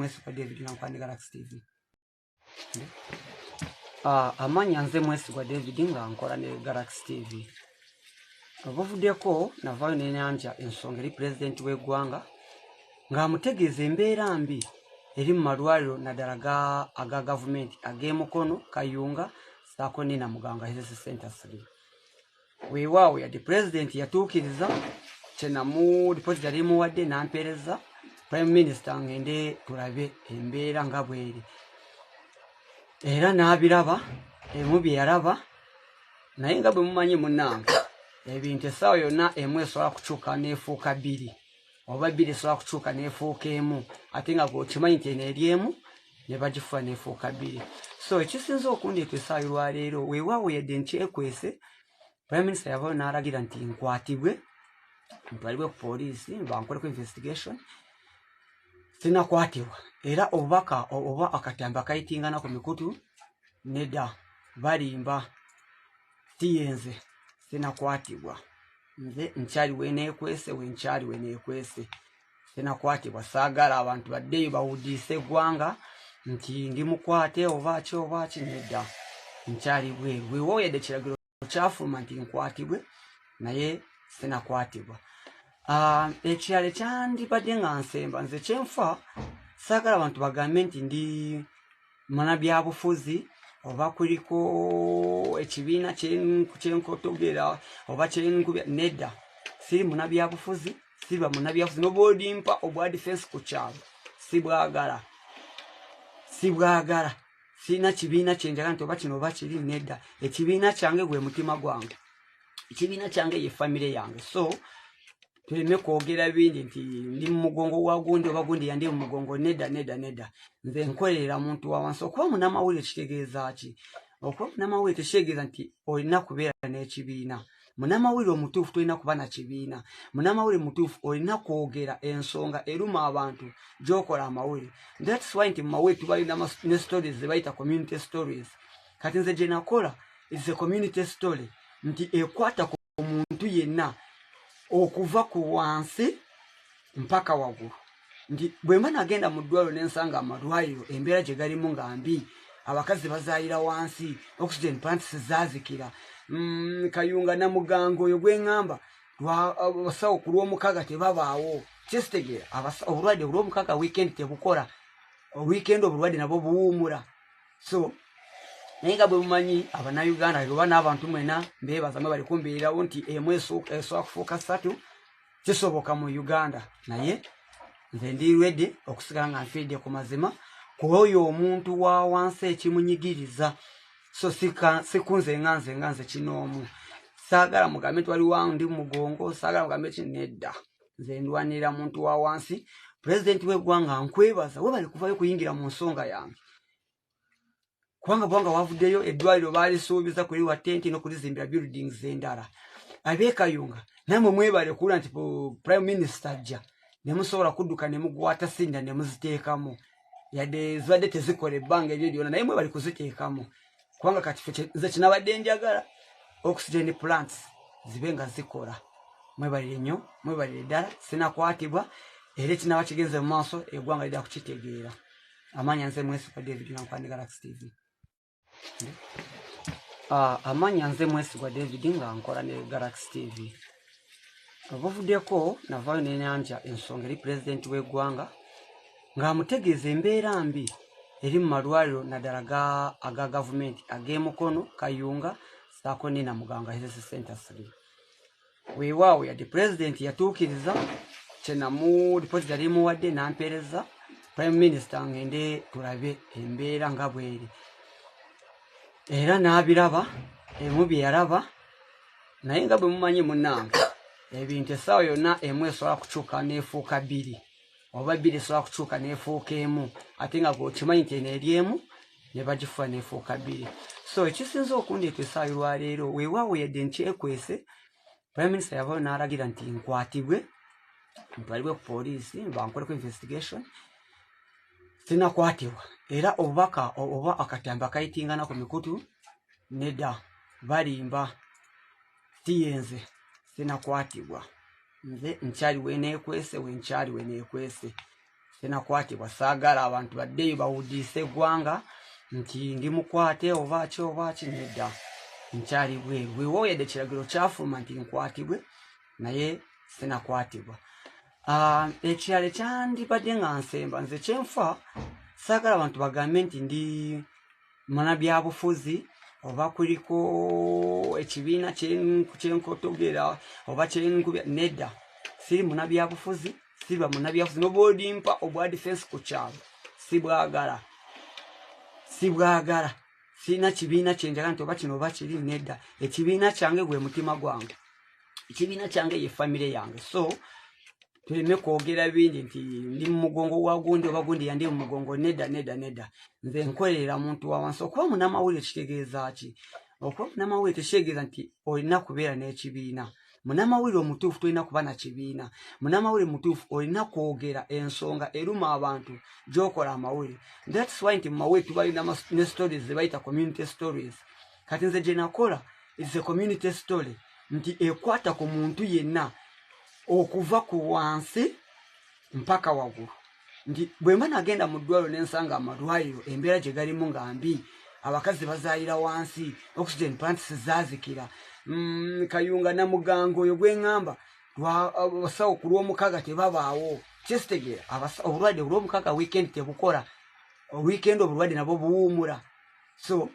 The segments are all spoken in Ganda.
Mwesigwa David Nankwana Galaxy TV. Amanya nze Mwesigwa David nga nkola ne Galaxy TV. Abavuddeko navayo n'enyanja ensonga eri president w'eggwanga ng'amutegeeza embeera mbi eri mu malwaliro naddala aga gavumenti ag'Emukono, Kayunga, ssaako ne Namuganga Health Center 3. Weewaawo yadde president yatuukiriza kyenamu lipooti yali muwadde n'ampeereza Prime Minister ngende tulabe embeera nga bweri. Era n'abiraba, emu bye yalaba, naye nga bwe mumanyi munnange, ebintu essaawa yonna emu esobola kukyuka n'efuuka bbiri, oba bbiri esobola kukyuka n'efuuka emu, ate nga gweokimanyi nti eno eri emu ne bagifuula n'efuuka bbiri. So ekisinza okundeeta essaawa y'olwaleero, weewaawo yadde nkyekwese, Prime Minister yavaayo n'alagira nti nkwatibwe, ntwalibwe ku poliisi bankoleko investigation. Sinakwatibwa era obubaka oba akatambi akayitingana ku mikutu nedda balimba tiyenze sinakwatibwa. Nze nkyali weneekwese wenkyali weneekwese sinakwatibwa. Saagala abantu baddeyo bawudiise eggwanga nti ndi mukwate oba ki nedda nkyali bweru. Weewaawo yadde kiragiro kyafuluma nti nkwatibwe naye sinakwatibwa. Ekirala ekyandibadde nga nsemba nze kyenfa saagala abantu bagambe nti ndi munnabyabufuzi oba kuliko ekibiina kyenkotogera oba kyenkubya nedda. Siri munnabyabufuzi, siba munnabyabufuzi n'obwodimpa obwa defense ku kyalo sibwagala. Sirina kibiina kyenjagala nti oba kino oba kiri nedda. Ekibiina kyange gwe mutima gwange, ekibiina kyange ye famire yange. So tuleme kwogera bindi nti ndi mu mugongo wa gundi oba gundi yandi mu mugongo nedda. Nze nkolerera muntu wa wansi. Okuba munnamawulire kitegeeza ki? Okuba munnamawulire tekitegeeza nti olina kubeera n'ekibiina. Munnamawulire omutuufu tolina kuba na kibiina. Munnamawulire mutuufu olina kwogera ensonga eruma abantu gy'okola amawulire. That's why nti mu mawulire tubalina ne stories ze bayita community stories. Kati nze gye nakola is a community story nti ekwata ku muntu yenna okuva ku wansi mpaka waggulu. Nti bwe mba nagenda mu ddwaliro n'ensanga amalwaliro embeera gye galimu nga mbi, abakazi bazaalira wansi, oxygen plants zaazikira, Kayunga Namuganga oyo gwe ŋŋamba abasawo ku lw'omukaaga tebabaawo. Kyesitegeera obulwadde olw'omukaaga weekend tebukola, weekend obulwadde nabwo buwuumula. So naye nga bwe mumanyi Abannayuganda oba n'abantu mwena mbeebaza mwe bali kumbeerawo nti emu esobola kufuuka 3 kisoboka mu Uganda. Naye nze ndi ready okusigala nga nfiiridde ku mazima ku oyo omuntu wa wansi ekimunyigiriza. So sikunze nze kinoomu. Saagala mugambe nti waliwo ndi mu mugongo, saagala mugambe ki nedda. Nze ndwanirira muntu wa wansi. Pulezidenti w'eggwanga nkwebaza webali kuvayo kuyingira mu nsonga yange. Kubanga bwanga wavuddeyo eddwaliro baalisuubiza kuliwa tenti n'okulizimbira buildings endala. Ab'e Kayunga namwe mwebale kuwulira nti Prime Minister ajja ne musobola kudduka ne mugwata sinda ne muziteekamu. Yadde zibadde tezikola ebbanga eryo lyonna naye mwebali kuziteekamu. Kubanga kati nze kinabadde njagala oxygen plants zibe nga zikola. Mwebalire nnyo, mwebalire ddala, sinakwatibwa era ekinaba kigenze mu maaso eggwanga lidda kukitegeera. Amanya nze Mwesigwa David Nankwana Galaxy TV. Amanya nze Mwesigwa David nga nkola ne Galaxy TV. Abavuddeko navayo n'enyanja ensonga eri president w'eggwanga ng'amutegeeza embeera mbi eri mu malwaliro naddala aga gavumenti ag'Emukono, Kayunga, ssaako ne Namuganga Health Center 3. Weewaawo yadde president yatuukiriza kyenamu lipooti yali muwadde n'ampeereza Prime Minister ngende tulabe embeera nga bweri. Era n'abiraba, emu bye yalaba, naye nga bwe mumanyi munnange, ebintu essaawa yonna emu esobola kukyuka n'efuuka bbiri, oba bbiri esobola kukyuka n'efuuka emu, ate nga gweokimanyi nti eno eri emu ne bagifuula n'efuuka bbiri. So ekisinza okundeeta essaawa y'olwaleero, weewaawo yadde nkyekwese, Prime Minister yavaayo n'alagira nti nkwatibwe, ntwalibwe ku poliisi bankoleko investigation. Sinakwatibwa era obubaka oba akatambi akayitingana ku mikutu nedda balimba tiyenze sinakwatibwa. Nze nkyali weneekwese wenkyali weneekwese sinakwatibwa saagala abantu baddeyo bawudiise eggwanga nti ndi mukwate oba ki nedda nkyali bweru weewooyedde kiragiro kyafuluma nti nkwatibwe naye sinakwatibwa. Ekirala ekyandibadde nga nsemba nze kyenfa saagala abantu bagambe nti ndi munnabyabufuzi oba kuliko ekibiina kyenkotogera oba kyenkubya nedda siri munnabyabufuzi siba munnabyabufuzi n'obwodimpa obwa defense ku kyalo sibwagala sirina kibiina kyenjagala nti oba kino oba kiri nedda ekibiina kyange gwe mutima gwange ekibiina kyange ye famire yange so tuleme kwogera bindi nti ndi mu mugongo wa gundi oba gundi yandi mu mugongo nedda nze nkolerera muntu wa wansi okuba munnamawulire kitegeeza ki okuba munnamawulire tekitegeeza nti olina kubeera n'ekibiina munnamawulire omutuufu tolina kuba na kibiina munnamawulire mutuufu olina kwogera ensonga eruma abantu gy'okola amawulire that's why nti mu mawulire tubalina ne stories ze bayita community stories kati nze gye nakola is a community story nti ekwata ku muntu yenna okuva ku wansi mpaka waggulu nti bwe mba nagenda mu ddwaliro n'ensanga amalwaliro embeera gye galimu nga mbi abakazi bazaalira wansi oxygen plants zaazikira Kayunga na Mugango oyo gwe ŋŋamba abasawo ku lw'omukaaga tebabaawo kyesitegeera obulwadde olw'omukaaga weekend tebukola weekend obulwadde nabwo buwuumula so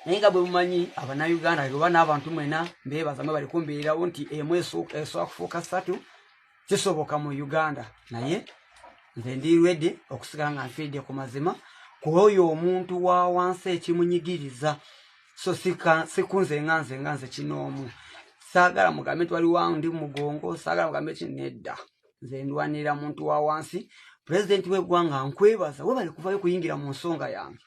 naye nga bwe mumanyi abannayuganda oba n'abantu mwena mbeebaza mwe bali kumbeererawo nti emu esobola kufuuka 3 kisoboka mu Uganda naye nze ndi ready okusigala nga nfiiridde ku mazima ku oyo omuntu wa wansi ekimunyigiriza so sikunze nganze kinoomu saagala mugambe nti waliwo ndi mugongo saagala mugambe ki nedda nze ndwanirira muntu wa wansi pulezidenti w'eggwanga nkwebaza we bali kuvayo kuyingira mu nsonga yange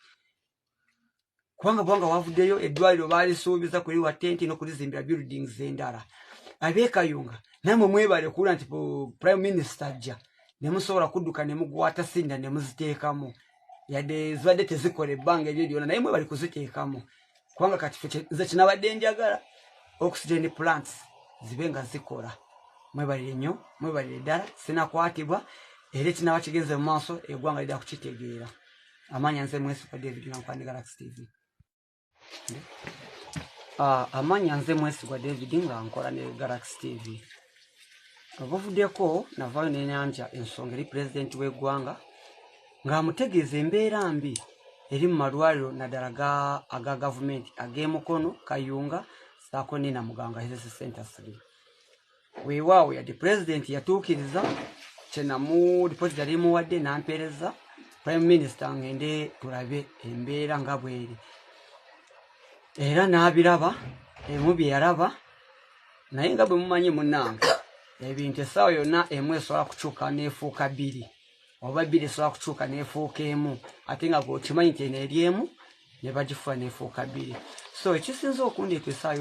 kubanga bwanga wavuddeyo eddwaliro baalisuubiza kuliwa tenti n'okulizimbira buildings endala ab'e Kayunga namwe mwebale kuwulira nti prime minister ajja ne musobola kudduka ne mugwata sinda ne muziteekamu yadde zibadde tezikola ebbanga ebyo byonna naye mwebali kuziteekamu kubanga kati nze kinabadde njagala oxygen plants zibe nga zikola mwebalire nnyo mwebalire ddala sinakwatibwa era ekinaba kigenze mu maaso eggwanga lidda kukitegeera amanya nze Mwesigwa David nga nkwandi Galaxy TV amanya nze Mwesigwa David nga nkola ne Galaxy TV abavuddeko navaayo n'enyanja ensonga eri pulezidenti w'eggwanga ng'amutegeeza embeera mbi eri mu malwaliro naddala aga gavumenti ag'emukono Kayunga saako ne Namuganga Health Center 3 weewaawo yadde pulezidenti yatuukiriza kyenamu lipooti yali muwadde n'ampeereza prime minister ngende tulabe embeera nga bweri era n'abiraba emu bye yalaba naye nga bwe mumanyi munnange ebintu essaawa yonna emu esobola kukyuka n'efuuka 2 oba 2 esobola kukyuka n'efuuka emu ate nga bw'okimanyi nti eno eri emu ne bagifuula n'efuuka 2 so ekisinza okundeeta essaawa